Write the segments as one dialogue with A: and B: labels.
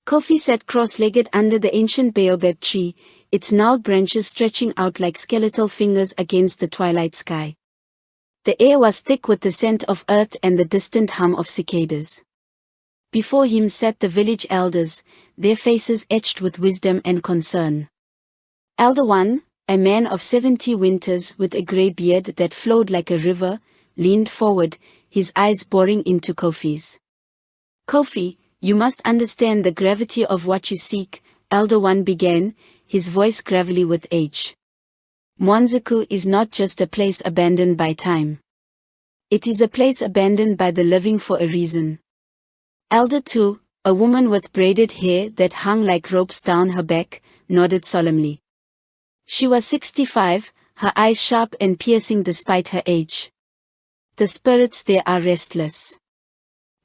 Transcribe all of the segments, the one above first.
A: Kofi sat cross-legged under the ancient baobab tree, its gnarled branches stretching out like skeletal fingers against the twilight sky. The air was thick with the scent of earth and the distant hum of cicadas. Before him sat the village elders, their faces etched with wisdom and concern. Elder 1, a man of 70 winters with a grey beard that flowed like a river, leaned forward, his eyes boring into Kofi's. "Kofi, you must understand the gravity of what you seek," Elder 1 began, his voice gravelly with age. "Mwanzakou is not just a place abandoned by time. It is a place abandoned by the living for a reason." Elder 2, a woman with braided hair that hung like ropes down her back, nodded solemnly. She was 65, her eyes sharp and piercing despite her age. "The spirits there are restless.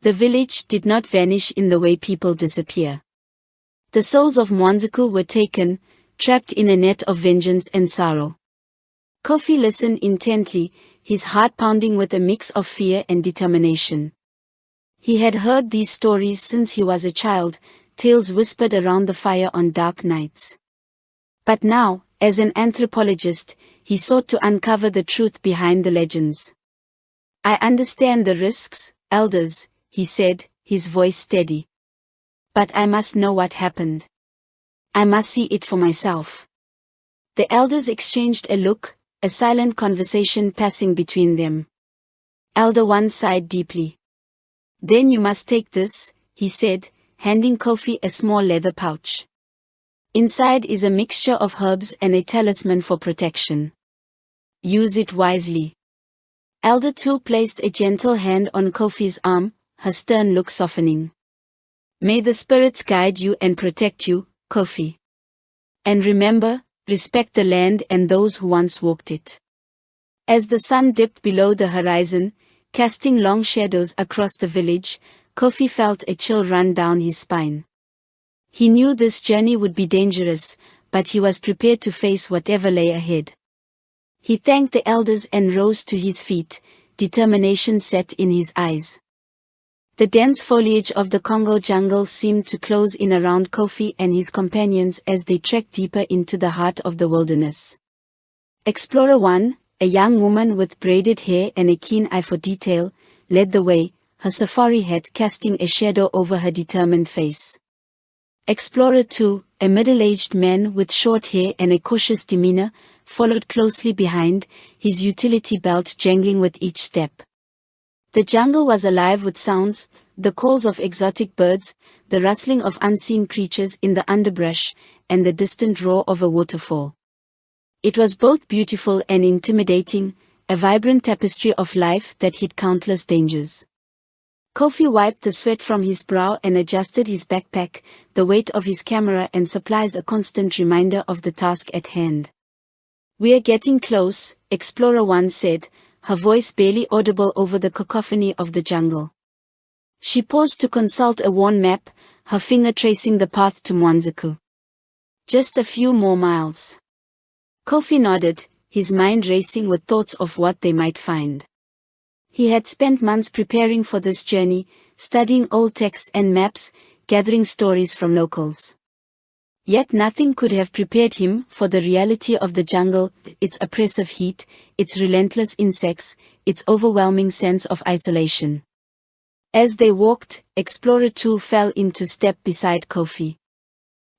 A: The village did not vanish in the way people disappear. The souls of Mwanzakou were taken, trapped in a net of vengeance and sorrow." Kofi listened intently, his heart pounding with a mix of fear and determination. He had heard these stories since he was a child, tales whispered around the fire on dark nights. But now, as an anthropologist, he sought to uncover the truth behind the legends. "I understand the risks, elders," he said, his voice steady. "But I must know what happened. I must see it for myself." The elders exchanged a look, a silent conversation passing between them. Elder 1 sighed deeply. "Then you must take this," he said, handing Kofi a small leather pouch. "Inside is a mixture of herbs and a talisman for protection. Use it wisely." Elder 2 placed a gentle hand on Kofi's arm, her stern look softening. "May the spirits guide you and protect you, Kofi. And remember, respect the land and those who once walked it." As the sun dipped below the horizon, casting long shadows across the village, Kofi felt a chill run down his spine. He knew this journey would be dangerous, but he was prepared to face whatever lay ahead. He thanked the elders and rose to his feet, determination set in his eyes. The dense foliage of the Congo jungle seemed to close in around Kofi and his companions as they trekked deeper into the heart of the wilderness. Explorer 1, a young woman with braided hair and a keen eye for detail, led the way, her safari hat casting a shadow over her determined face. Explorer 2, a middle-aged man with short hair and a cautious demeanor, followed closely behind, his utility belt jangling with each step. The jungle was alive with sounds, the calls of exotic birds, the rustling of unseen creatures in the underbrush, and the distant roar of a waterfall. It was both beautiful and intimidating, a vibrant tapestry of life that hid countless dangers. Kofi wiped the sweat from his brow and adjusted his backpack, the weight of his camera and supplies a constant reminder of the task at hand. "We're getting close," Explorer 1 said, her voice barely audible over the cacophony of the jungle. She paused to consult a worn map, her finger tracing the path to Mwanzakou. "Just a few more miles." Kofi nodded, his mind racing with thoughts of what they might find. He had spent months preparing for this journey, studying old texts and maps, gathering stories from locals. Yet nothing could have prepared him for the reality of the jungle, its oppressive heat, its relentless insects, its overwhelming sense of isolation. As they walked, Explorer 2 fell into step beside Kofi.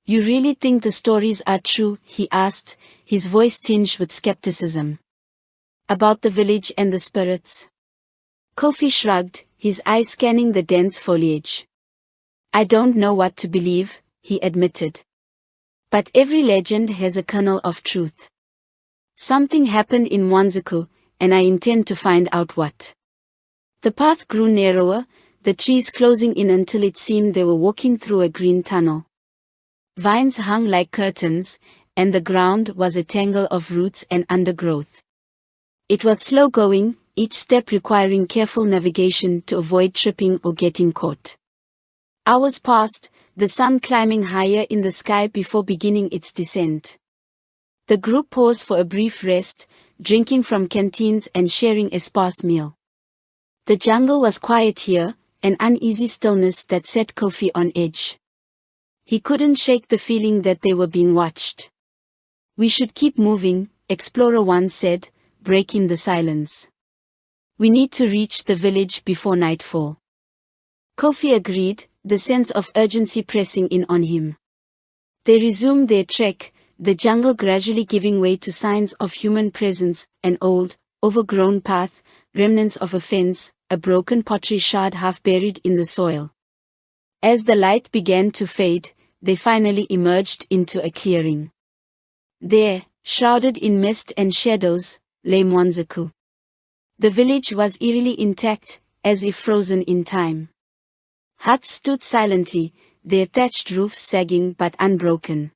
A: "You really think the stories are true?" he asked, his voice tinged with skepticism. "About the village and the spirits?" Kofi shrugged, his eyes scanning the dense foliage. "I don't know what to believe," he admitted. "But every legend has a kernel of truth. Something happened in Mwanzakou, and I intend to find out what." The path grew narrower, the trees closing in until it seemed they were walking through a green tunnel. Vines hung like curtains, and the ground was a tangle of roots and undergrowth. It was slow going, each step requiring careful navigation to avoid tripping or getting caught. Hours passed, the sun climbing higher in the sky before beginning its descent. The group paused for a brief rest, drinking from canteens and sharing a sparse meal. The jungle was quiet here, an uneasy stillness that set Kofi on edge. He couldn't shake the feeling that they were being watched. "We should keep moving," Explorer 1 said, breaking the silence. "We need to reach the village before nightfall." Kofi agreed, the sense of urgency pressing in on him. They resumed their trek, the jungle gradually giving way to signs of human presence, an old, overgrown path, remnants of a fence, a broken pottery shard half buried in the soil. As the light began to fade, they finally emerged into a clearing. There, shrouded in mist and shadows, lay Mwanzakou. The village was eerily intact, as if frozen in time. Huts stood silently, their thatched roofs sagging but unbroken.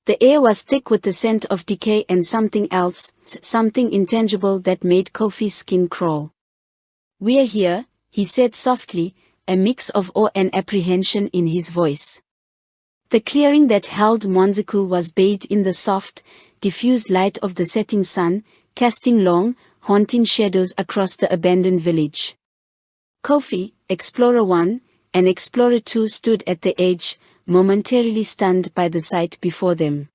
A: The air was thick with the scent of decay and something else, something intangible that made Kofi's skin crawl. "We're here," he said softly, a mix of awe and apprehension in his voice. The clearing that held Mwanzakou was bathed in the soft, diffused light of the setting sun, casting long, haunting shadows across the abandoned village. Kofi, Explorer 1, and Explorer 2 stood at the edge, momentarily stunned by the sight before them.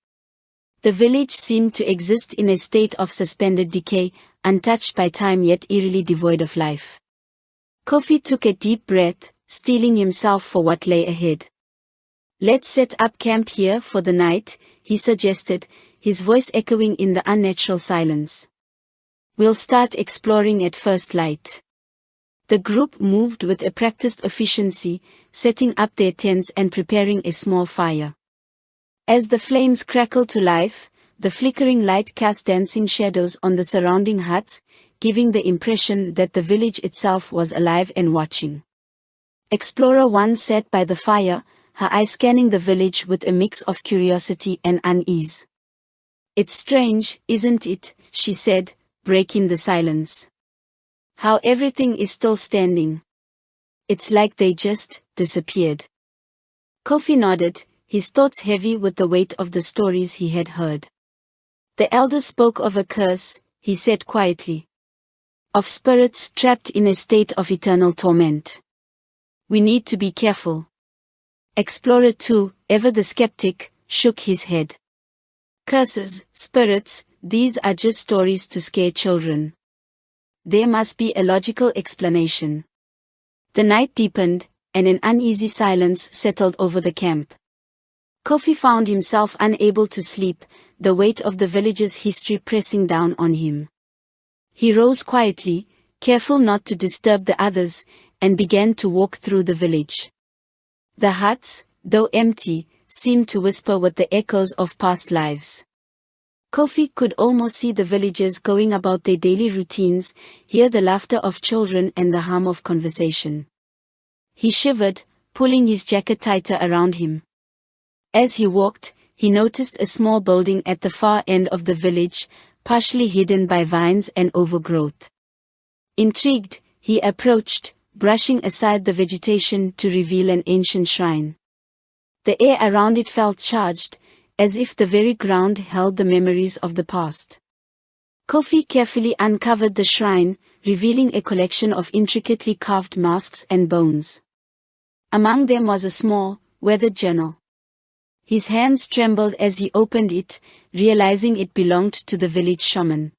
A: The village seemed to exist in a state of suspended decay, untouched by time yet eerily devoid of life. Kofi took a deep breath, steeling himself for what lay ahead. "Let's set up camp here for the night," he suggested, his voice echoing in the unnatural silence. "We'll start exploring at first light." The group moved with a practiced efficiency, setting up their tents and preparing a small fire. As the flames crackled to life, the flickering light cast dancing shadows on the surrounding huts, giving the impression that the village itself was alive and watching. Explorer 1 sat by the fire, her eyes scanning the village with a mix of curiosity and unease. "It's strange, isn't it?" she said, breaking the silence. "How everything is still standing. It's like they just disappeared." Kofi nodded, his thoughts heavy with the weight of the stories he had heard. "The elders spoke of a curse," he said quietly. "Of spirits trapped in a state of eternal torment. We need to be careful." Explorer 2, ever the skeptic, shook his head. "Curses, spirits, these are just stories to scare children. There must be a logical explanation." The night deepened, and an uneasy silence settled over the camp. Kofi found himself unable to sleep, the weight of the village's history pressing down on him. He rose quietly, careful not to disturb the others, and began to walk through the village. The huts, though empty, seemed to whisper with the echoes of past lives. Kofi could almost see the villagers going about their daily routines, hear the laughter of children and the hum of conversation. He shivered, pulling his jacket tighter around him. As he walked, he noticed a small building at the far end of the village, partially hidden by vines and overgrowth. Intrigued, he approached, brushing aside the vegetation to reveal an ancient shrine. The air around it felt charged, as if the very ground held the memories of the past. Kofi carefully uncovered the shrine, revealing a collection of intricately carved masks and bones. Among them was a small, weathered journal. His hands trembled as he opened it, realizing it belonged to the village shaman.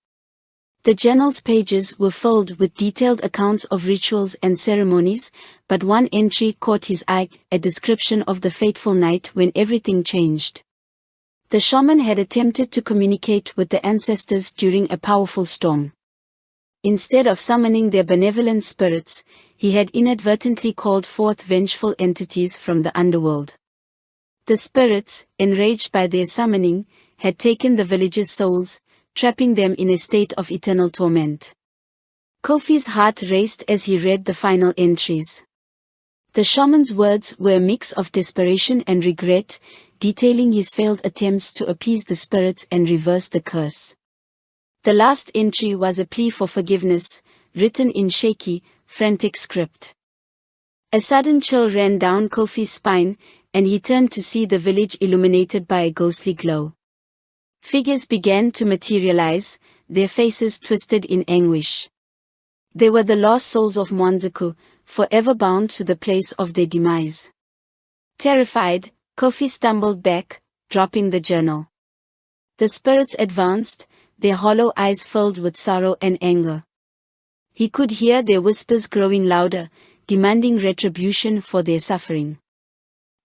A: The journal's pages were filled with detailed accounts of rituals and ceremonies, but one entry caught his eye, a description of the fateful night when everything changed. The shaman had attempted to communicate with the ancestors during a powerful storm. Instead of summoning their benevolent spirits, he had inadvertently called forth vengeful entities from the underworld. The spirits, enraged by their summoning, had taken the villagers' souls, trapping them in a state of eternal torment. Kofi's heart raced as he read the final entries. The shaman's words were a mix of desperation and regret, detailing his failed attempts to appease the spirits and reverse the curse. The last entry was a plea for forgiveness, written in shaky, frantic script. A sudden chill ran down Kofi's spine, and he turned to see the village illuminated by a ghostly glow. Figures began to materialize, their faces twisted in anguish. They were the lost souls of Mwanzakou, forever bound to the place of their demise. Terrified, Kofi stumbled back, dropping the journal. The spirits advanced, their hollow eyes filled with sorrow and anger. He could hear their whispers growing louder, demanding retribution for their suffering.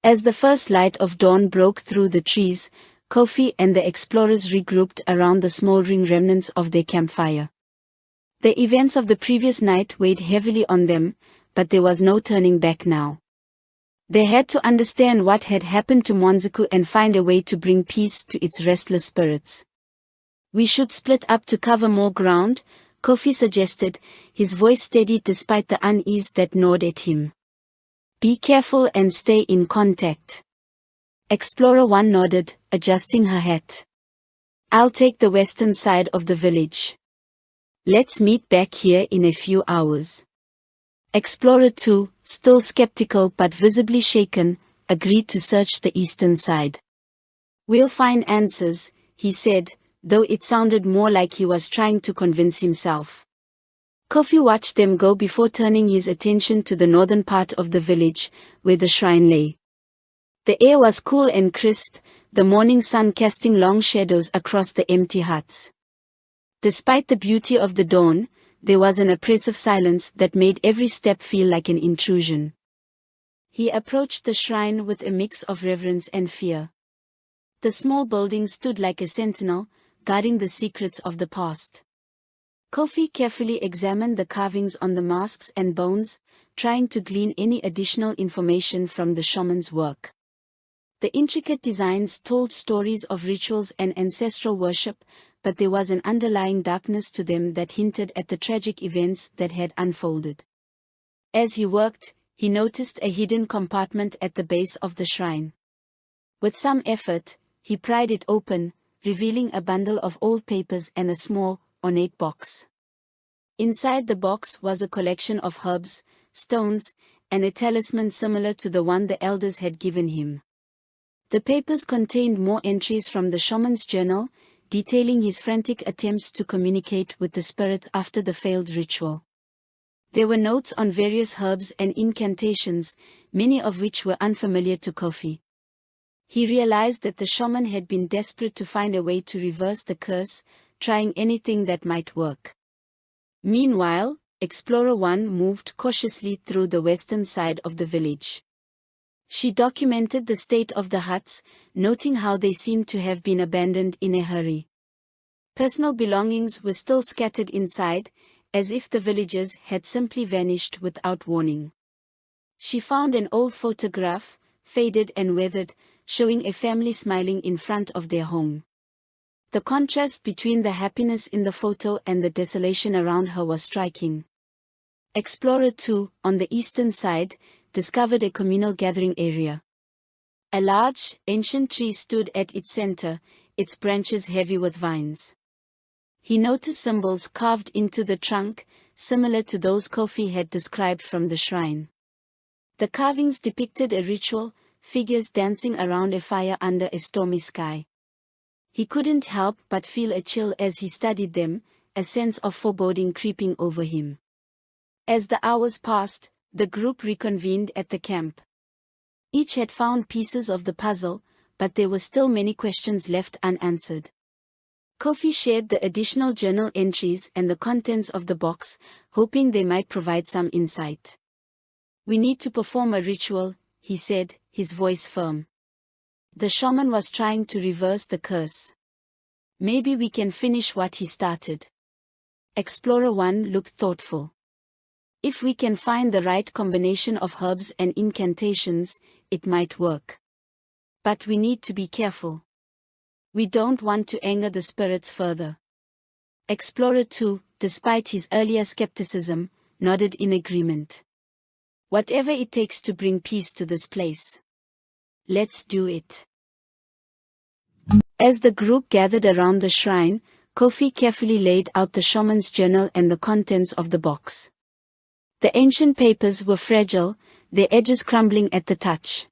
A: As the first light of dawn broke through the trees, Kofi and the explorers regrouped around the smoldering remnants of their campfire. The events of the previous night weighed heavily on them, but there was no turning back now. They had to understand what had happened to Mwanzakou and find a way to bring peace to its restless spirits. "We should split up to cover more ground," Kofi suggested, his voice steady despite the unease that gnawed at him. "Be careful and stay in contact." Explorer 1 nodded, adjusting her hat. "I'll take the western side of the village. Let's meet back here in a few hours." Explorer 2, still skeptical but visibly shaken, agreed to search the eastern side. "We'll find answers," he said, though it sounded more like he was trying to convince himself. Kofi watched them go before turning his attention to the northern part of the village, where the shrine lay. The air was cool and crisp, the morning sun casting long shadows across the empty huts. Despite the beauty of the dawn, there was an oppressive silence that made every step feel like an intrusion. He approached the shrine with a mix of reverence and fear. The small building stood like a sentinel, guarding the secrets of the past. Kofi carefully examined the carvings on the masks and bones, trying to glean any additional information from the shaman's work. The intricate designs told stories of rituals and ancestral worship, but there was an underlying darkness to them that hinted at the tragic events that had unfolded. As he worked, he noticed a hidden compartment at the base of the shrine. With some effort, he pried it open, revealing a bundle of old papers and a small, ornate box. Inside the box was a collection of herbs, stones, and a talisman similar to the one the elders had given him. The papers contained more entries from the shaman's journal, detailing his frantic attempts to communicate with the spirits after the failed ritual. There were notes on various herbs and incantations, many of which were unfamiliar to Kofi. He realized that the shaman had been desperate to find a way to reverse the curse, trying anything that might work. Meanwhile, Explorer 1 moved cautiously through the western side of the village. She documented the state of the huts, noting how they seemed to have been abandoned in a hurry. Personal belongings were still scattered inside, as if the villagers had simply vanished without warning. She found an old photograph, faded and weathered, showing a family smiling in front of their home. The contrast between the happiness in the photo and the desolation around her was striking. Explorer 2, on the eastern side, discovered a communal gathering area. A large, ancient tree stood at its center, its branches heavy with vines. He noticed symbols carved into the trunk, similar to those Kofi had described from the shrine. The carvings depicted a ritual, figures dancing around a fire under a stormy sky. He couldn't help but feel a chill as he studied them, a sense of foreboding creeping over him. As the hours passed, the group reconvened at the camp. Each had found pieces of the puzzle, but there were still many questions left unanswered. Kofi shared the additional journal entries and the contents of the box, hoping they might provide some insight. "We need to perform a ritual," he said, his voice firm. "The shaman was trying to reverse the curse. Maybe we can finish what he started." Explorer 1 looked thoughtful. "If we can find the right combination of herbs and incantations, it might work. But we need to be careful. We don't want to anger the spirits further." Explorer 2, despite his earlier skepticism, nodded in agreement. "Whatever it takes to bring peace to this place. Let's do it." As the group gathered around the shrine, Kofi carefully laid out the shaman's journal and the contents of the box. The ancient papers were fragile, their edges crumbling at the touch.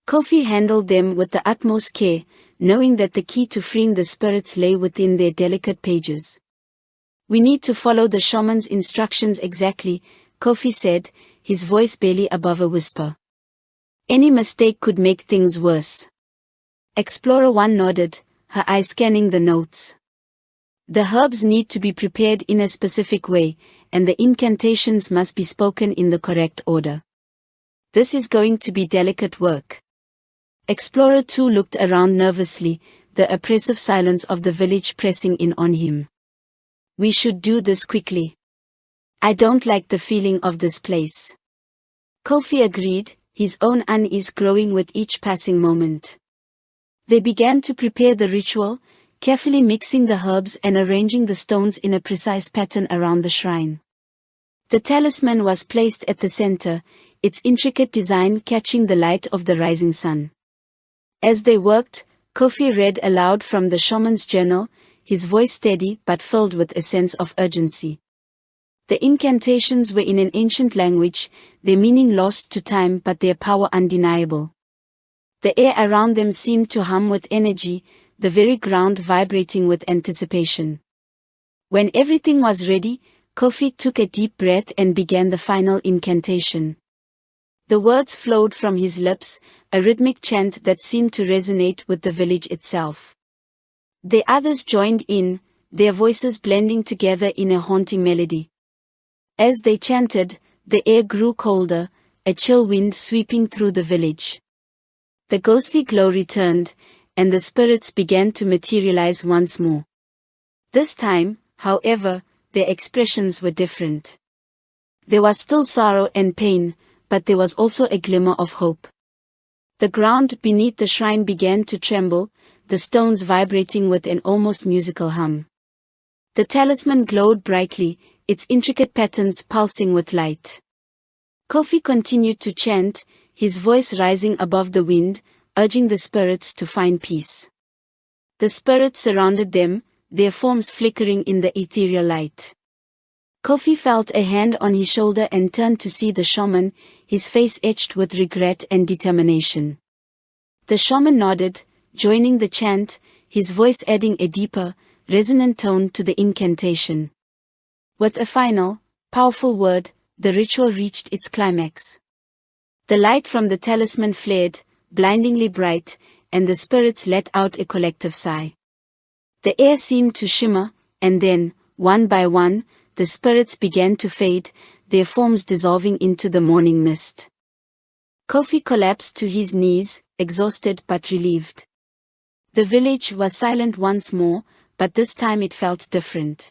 A: Kofi handled them with the utmost care, knowing that the key to freeing the spirits lay within their delicate pages. "We need to follow the shaman's instructions exactly," Kofi said, his voice barely above a whisper. Any mistake could make things worse. Explorer 1 nodded, her eyes scanning the notes. The herbs need to be prepared in a specific way, and the incantations must be spoken in the correct order. This is going to be delicate work. Explorer 2 looked around nervously, the oppressive silence of the village pressing in on him. We should do this quickly. I don't like the feeling of this place. Kofi agreed, his own unease growing with each passing moment. They began to prepare the ritual, carefully mixing the herbs and arranging the stones in a precise pattern around the shrine. The talisman was placed at the center, its intricate design catching the light of the rising sun. As they worked, Kofi read aloud from the shaman's journal, his voice steady but filled with a sense of urgency. The incantations were in an ancient language, their meaning lost to time but their power undeniable. The air around them seemed to hum with energy, the very ground vibrating with anticipation. When everything was ready, Kofi took a deep breath and began the final incantation. The words flowed from his lips, a rhythmic chant that seemed to resonate with the village itself. The others joined in, their voices blending together in a haunting melody. As they chanted, the air grew colder, a chill wind sweeping through the village. The ghostly glow returned, and the spirits began to materialize once more. This time, however, their expressions were different. There was still sorrow and pain, but there was also a glimmer of hope. The ground beneath the shrine began to tremble, the stones vibrating with an almost musical hum. The talisman glowed brightly, its intricate patterns pulsing with light. Kofi continued to chant, his voice rising above the wind, urging the spirits to find peace. The spirits surrounded them, their forms flickering in the ethereal light. Kofi felt a hand on his shoulder and turned to see the shaman, his face etched with regret and determination. The shaman nodded, joining the chant, his voice adding a deeper, resonant tone to the incantation. With a final, powerful word, the ritual reached its climax. The light from the talisman flared, blindingly bright, and the spirits let out a collective sigh. The air seemed to shimmer, and then, one by one, the spirits began to fade, their forms dissolving into the morning mist. Kofi collapsed to his knees, exhausted but relieved. The village was silent once more, but this time it felt different.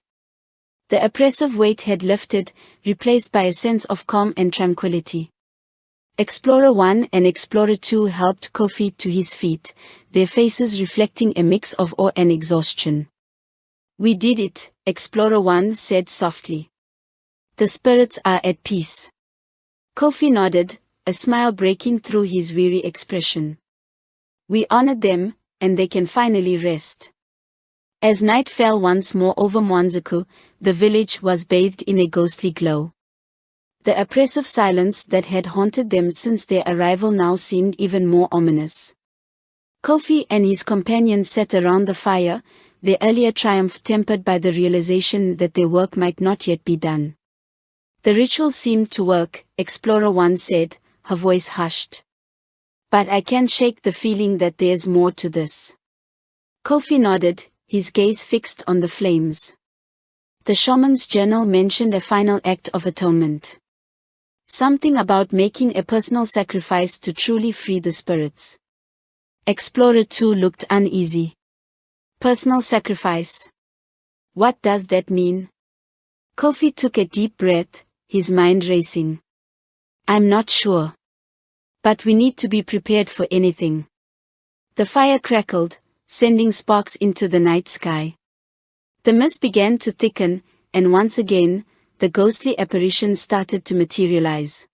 A: The oppressive weight had lifted, replaced by a sense of calm and tranquility. Explorer 1 and Explorer 2 helped Kofi to his feet, their faces reflecting a mix of awe and exhaustion. We did it, Explorer 1 said softly. The spirits are at peace. Kofi nodded, a smile breaking through his weary expression. We honored them, and they can finally rest. As night fell once more over Mwanzakou, the village was bathed in a ghostly glow. The oppressive silence that had haunted them since their arrival now seemed even more ominous. Kofi and his companions sat around the fire, their earlier triumph tempered by the realization that their work might not yet be done. The ritual seemed to work, Explorer 1 said, her voice hushed. But I can't shake the feeling that there's more to this. Kofi nodded, his gaze fixed on the flames. The shaman's journal mentioned a final act of atonement. Something about making a personal sacrifice to truly free the spirits. Explorer 2 looked uneasy. Personal sacrifice. What does that mean? Kofi took a deep breath, his mind racing. I'm not sure. But we need to be prepared for anything. The fire crackled, sending sparks into the night sky. The mist began to thicken, and once again, the ghostly apparitions started to materialize.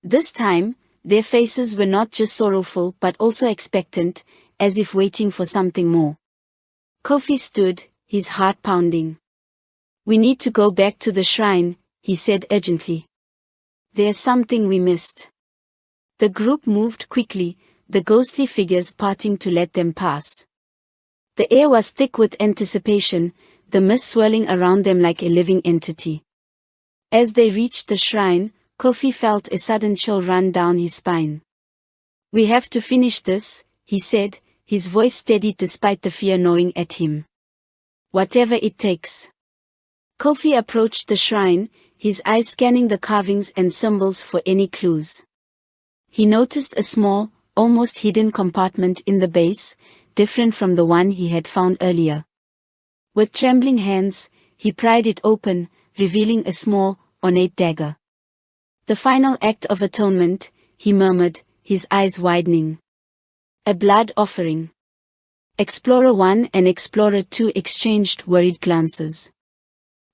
A: This time, their faces were not just sorrowful but also expectant, as if waiting for something more. Kofi stood, his heart pounding. We need to go back to the shrine, he said urgently. There's something we missed. The group moved quickly, the ghostly figures parting to let them pass. The air was thick with anticipation, the mist swirling around them like a living entity. As they reached the shrine, Kofi felt a sudden chill run down his spine. "We have to finish this," he said, his voice steady despite the fear gnawing at him. "Whatever it takes." Kofi approached the shrine, his eyes scanning the carvings and symbols for any clues. He noticed a small, almost hidden compartment in the base, different from the one he had found earlier. With trembling hands, he pried it open, revealing a small, ornate dagger. "The final act of atonement," he murmured, his eyes widening. "A blood offering." Explorer 1 and Explorer 2 exchanged worried glances.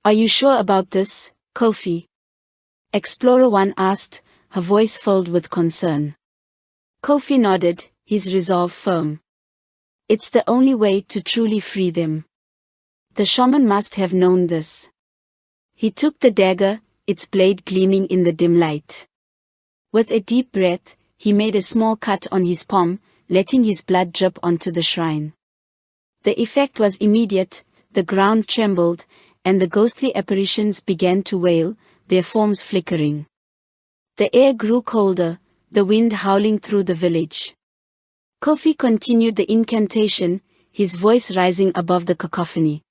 A: "Are you sure about this, Kofi?" Explorer 1 asked, her voice filled with concern. Kofi nodded, his resolve firm. "It's the only way to truly free them. The shaman must have known this." He took the dagger, its blade gleaming in the dim light. With a deep breath, he made a small cut on his palm, letting his blood drip onto the shrine. The effect was immediate, the ground trembled, and the ghostly apparitions began to wail, their forms flickering. The air grew colder, the wind howling through the village. Kofi continued the incantation, his voice rising above the cacophony.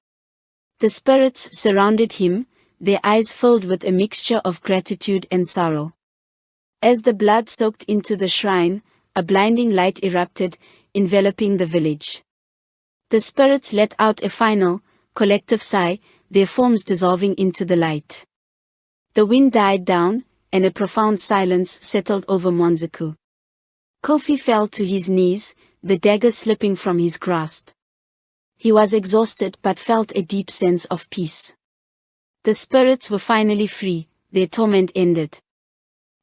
A: The spirits surrounded him, their eyes filled with a mixture of gratitude and sorrow. As the blood soaked into the shrine, a blinding light erupted, enveloping the village. The spirits let out a final, collective sigh, their forms dissolving into the light. The wind died down, and a profound silence settled over Mwanzakou. Kofi fell to his knees, the dagger slipping from his grasp. He was exhausted but felt a deep sense of peace. The spirits were finally free, their torment ended.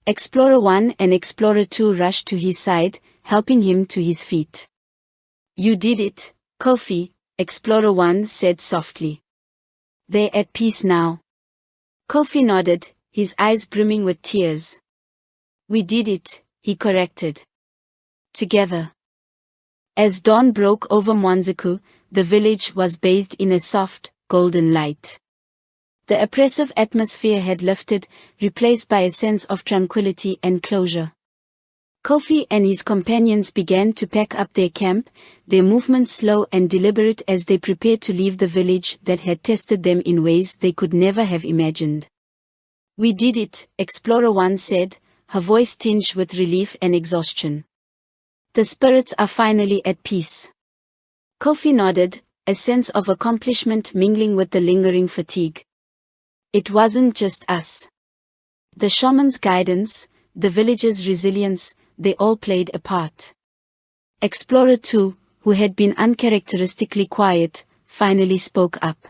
A: Explorer 1 and Explorer 2 rushed to his side, helping him to his feet. "You did it, Kofi," Explorer 1 said softly. "They're at peace now." Kofi nodded, his eyes brimming with tears. "We did it," he corrected. "Together." As dawn broke over Mwanzakou, the village was bathed in a soft, golden light. The oppressive atmosphere had lifted, replaced by a sense of tranquility and closure. Kofi and his companions began to pack up their camp, their movements slow and deliberate as they prepared to leave the village that had tested them in ways they could never have imagined. "We did it," Explorer 1 said, her voice tinged with relief and exhaustion. "The spirits are finally at peace." Kofi nodded, a sense of accomplishment mingling with the lingering fatigue. "It wasn't just us. The shaman's guidance, the village's resilience, they all played a part." Explorer 2, who had been uncharacteristically quiet, finally spoke up.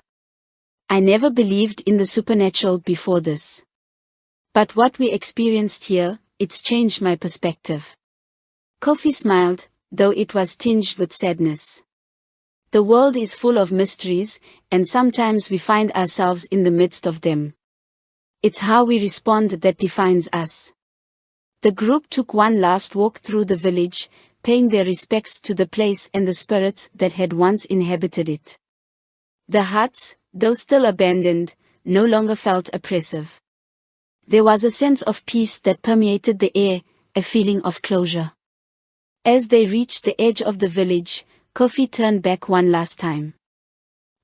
A: "I never believed in the supernatural before this. But what we experienced here, it's changed my perspective." Kofi smiled, though it was tinged with sadness. "The world is full of mysteries, and sometimes we find ourselves in the midst of them. It's how we respond that defines us." The group took one last walk through the village, paying their respects to the place and the spirits that had once inhabited it. The huts, though still abandoned, no longer felt oppressive. There was a sense of peace that permeated the air, a feeling of closure. As they reached the edge of the village, Kofi turned back one last time.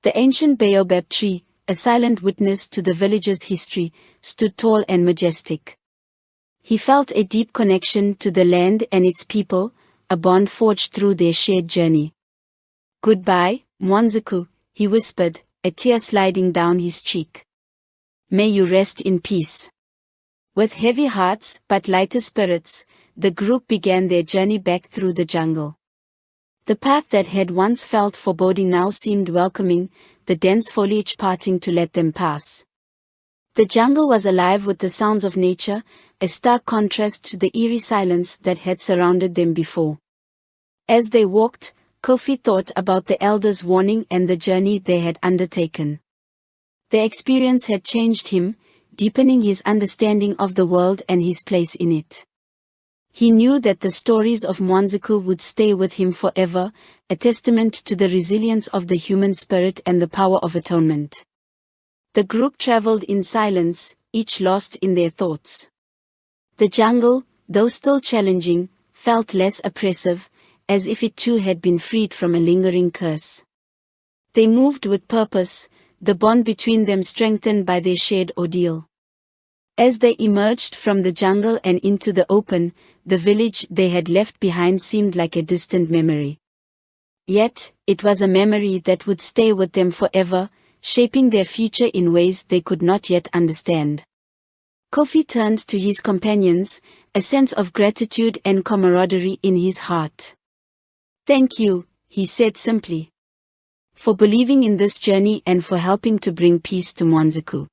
A: The ancient baobab tree, a silent witness to the village's history, stood tall and majestic. He felt a deep connection to the land and its people, a bond forged through their shared journey. "Goodbye, Mwanzakou," he whispered, a tear sliding down his cheek. "May you rest in peace." With heavy hearts but lighter spirits, the group began their journey back through the jungle. The path that had once felt foreboding now seemed welcoming, the dense foliage parting to let them pass. The jungle was alive with the sounds of nature, a stark contrast to the eerie silence that had surrounded them before. As they walked, Kofi thought about the elders' warning and the journey they had undertaken. The experience had changed him, deepening his understanding of the world and his place in it. He knew that the stories of Mwanzakou would stay with him forever, a testament to the resilience of the human spirit and the power of atonement. The group traveled in silence, each lost in their thoughts. The jungle, though still challenging, felt less oppressive, as if it too had been freed from a lingering curse. They moved with purpose, the bond between them strengthened by their shared ordeal. As they emerged from the jungle and into the open, the village they had left behind seemed like a distant memory. Yet, it was a memory that would stay with them forever, shaping their future in ways they could not yet understand. Kofi turned to his companions, a sense of gratitude and camaraderie in his heart. "Thank you," he said simply, "for believing in this journey and for helping to bring peace to Mwanzakou."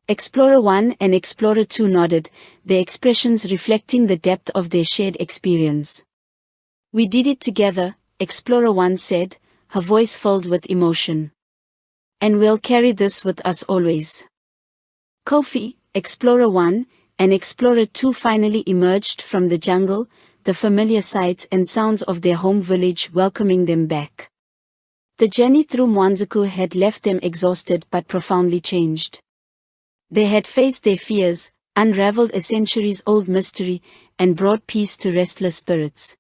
A: Explorer 1 and Explorer 2 nodded, their expressions reflecting the depth of their shared experience. "We did it together," Explorer 1 said, her voice filled with emotion. "And we'll carry this with us always." Kofi, Explorer 1, and Explorer 2 finally emerged from the jungle, the familiar sights and sounds of their home village welcoming them back. The journey through Mwanzakou had left them exhausted but profoundly changed. They had faced their fears, unraveled a centuries-old mystery, and brought peace to restless spirits.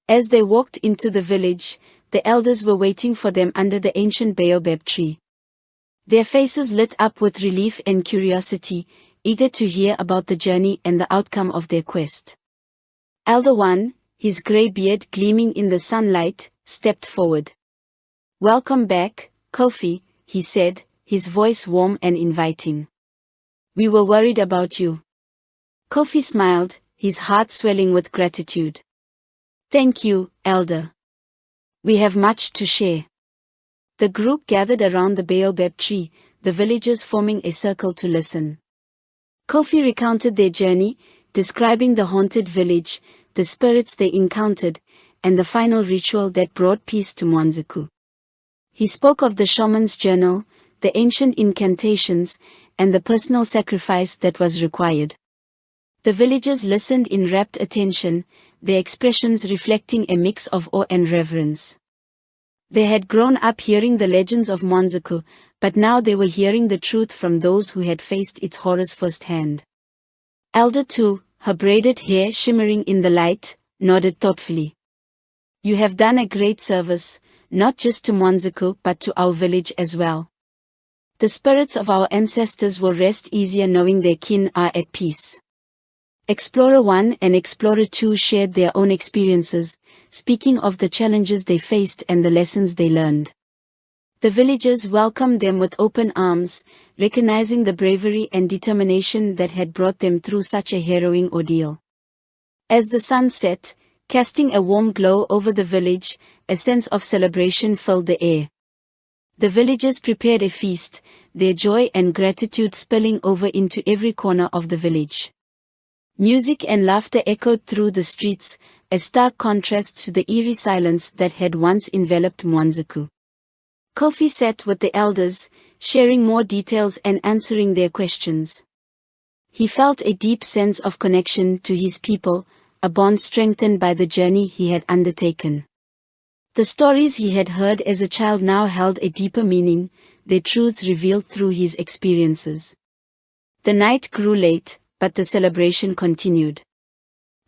A: As they walked into the village, the elders were waiting for them under the ancient baobab tree. Their faces lit up with relief and curiosity, eager to hear about the journey and the outcome of their quest. Elder 1, his grey beard gleaming in the sunlight, stepped forward. "Welcome back, Kofi," he said, his voice warm and inviting. "We were worried about you." Kofi smiled, his heart swelling with gratitude. "Thank you, Elder. We have much to share." The group gathered around the baobab tree, the villagers forming a circle to listen. Kofi recounted their journey, describing the haunted village, the spirits they encountered, and the final ritual that brought peace to Mwanzakou. He spoke of the shaman's journal, the ancient incantations, and the personal sacrifice that was required. The villagers listened in rapt attention, their expressions reflecting a mix of awe and reverence. They had grown up hearing the legends of Mwanzakou, but now they were hearing the truth from those who had faced its horrors firsthand. Elder 2, her braided hair shimmering in the light, nodded thoughtfully. "You have done a great service, not just to Mwanzakou but to our village as well. The spirits of our ancestors will rest easier knowing their kin are at peace." Explorer 1 and Explorer 2 shared their own experiences, speaking of the challenges they faced and the lessons they learned. The villagers welcomed them with open arms, recognizing the bravery and determination that had brought them through such a harrowing ordeal. As the sun set, casting a warm glow over the village, a sense of celebration filled the air. The villagers prepared a feast, their joy and gratitude spilling over into every corner of the village. Music and laughter echoed through the streets, a stark contrast to the eerie silence that had once enveloped Mwanzakou. Kofi sat with the elders, sharing more details and answering their questions. He felt a deep sense of connection to his people, a bond strengthened by the journey he had undertaken. The stories he had heard as a child now held a deeper meaning, their truths revealed through his experiences. The night grew late, but the celebration continued.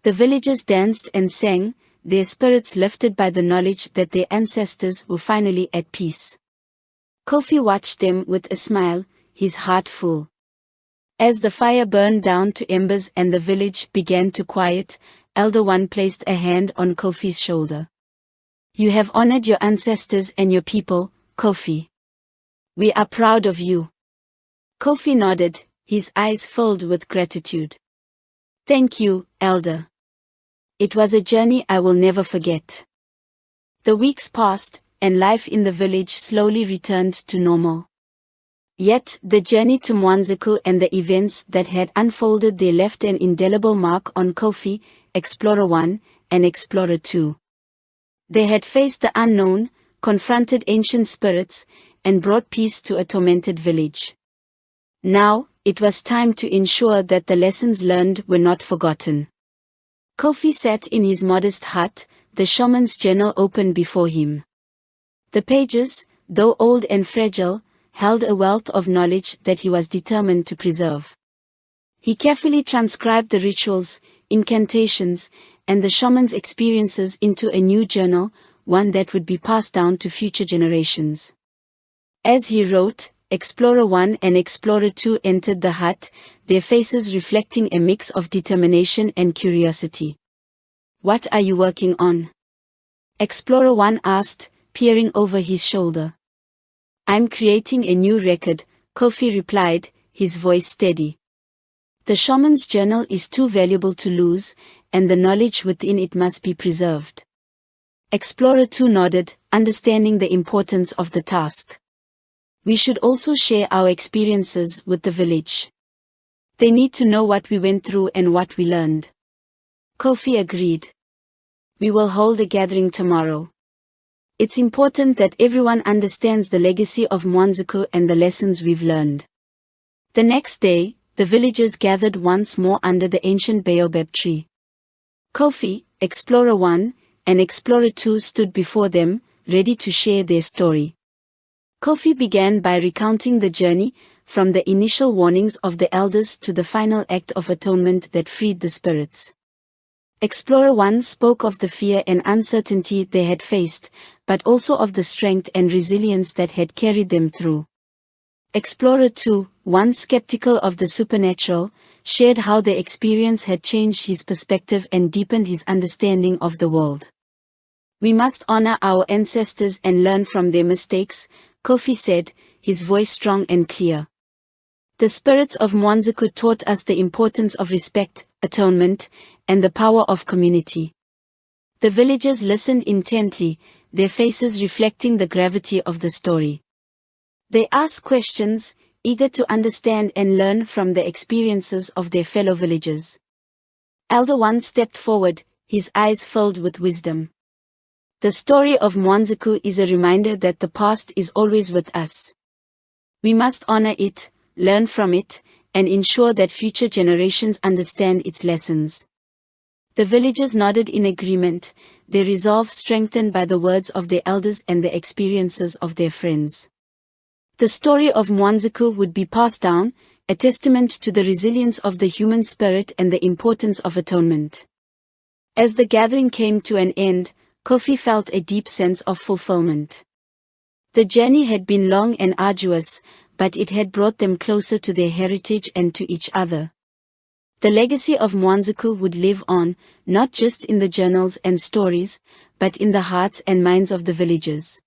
A: The villagers danced and sang, their spirits lifted by the knowledge that their ancestors were finally at peace. Kofi watched them with a smile, his heart full. As the fire burned down to embers and the village began to quiet, Elder 1 placed a hand on Kofi's shoulder. "You have honored your ancestors and your people, Kofi. We are proud of you." Kofi nodded, his eyes filled with gratitude. "Thank you, Elder. It was a journey I will never forget." The weeks passed, and life in the village slowly returned to normal. Yet, the journey to Mwanzakou and the events that had unfolded there left an indelible mark on Kofi, Explorer 1, and Explorer 2. They had faced the unknown, confronted ancient spirits, and brought peace to a tormented village. Now, it was time to ensure that the lessons learned were not forgotten. Kofi sat in his modest hut, the shaman's journal open before him. The pages, though old and fragile, held a wealth of knowledge that he was determined to preserve. He carefully transcribed the rituals, incantations, and the shaman's experiences into a new journal, one that would be passed down to future generations. As he wrote, Explorer 1 and Explorer 2 entered the hut, their faces reflecting a mix of determination and curiosity. "What are you working on?" Explorer 1 asked, peering over his shoulder. "I'm creating a new record," Kofi replied, his voice steady. "The shaman's journal is too valuable to lose, and the knowledge within it must be preserved." Explorer 2 nodded, understanding the importance of the task. "We should also share our experiences with the village. They need to know what we went through and what we learned." Kofi agreed. "We will hold a gathering tomorrow. It's important that everyone understands the legacy of Mwanzakou and the lessons we've learned." The next day, the villagers gathered once more under the ancient baobab tree. Kofi, Explorer 1, and Explorer 2 stood before them, ready to share their story. Kofi began by recounting the journey, from the initial warnings of the elders to the final act of atonement that freed the spirits. Explorer 1 spoke of the fear and uncertainty they had faced, but also of the strength and resilience that had carried them through. Explorer 2, once skeptical of the supernatural, shared how their experience had changed his perspective and deepened his understanding of the world. "We must honor our ancestors and learn from their mistakes," Kofi said, his voice strong and clear. "The spirits of Mwanzakou taught us the importance of respect, atonement, and the power of community." The villagers listened intently, their faces reflecting the gravity of the story. They asked questions, eager to understand and learn from the experiences of their fellow villagers. Elder 1 stepped forward, his eyes filled with wisdom. "The story of Mwanzakou is a reminder that the past is always with us. We must honor it, learn from it, and ensure that future generations understand its lessons." The villagers nodded in agreement, their resolve strengthened by the words of their elders and the experiences of their friends. The story of Mwanzakou would be passed down, a testament to the resilience of the human spirit and the importance of atonement. As the gathering came to an end, Kofi felt a deep sense of fulfillment. The journey had been long and arduous, but it had brought them closer to their heritage and to each other. The legacy of Mwanzakou would live on, not just in the journals and stories, but in the hearts and minds of the villagers.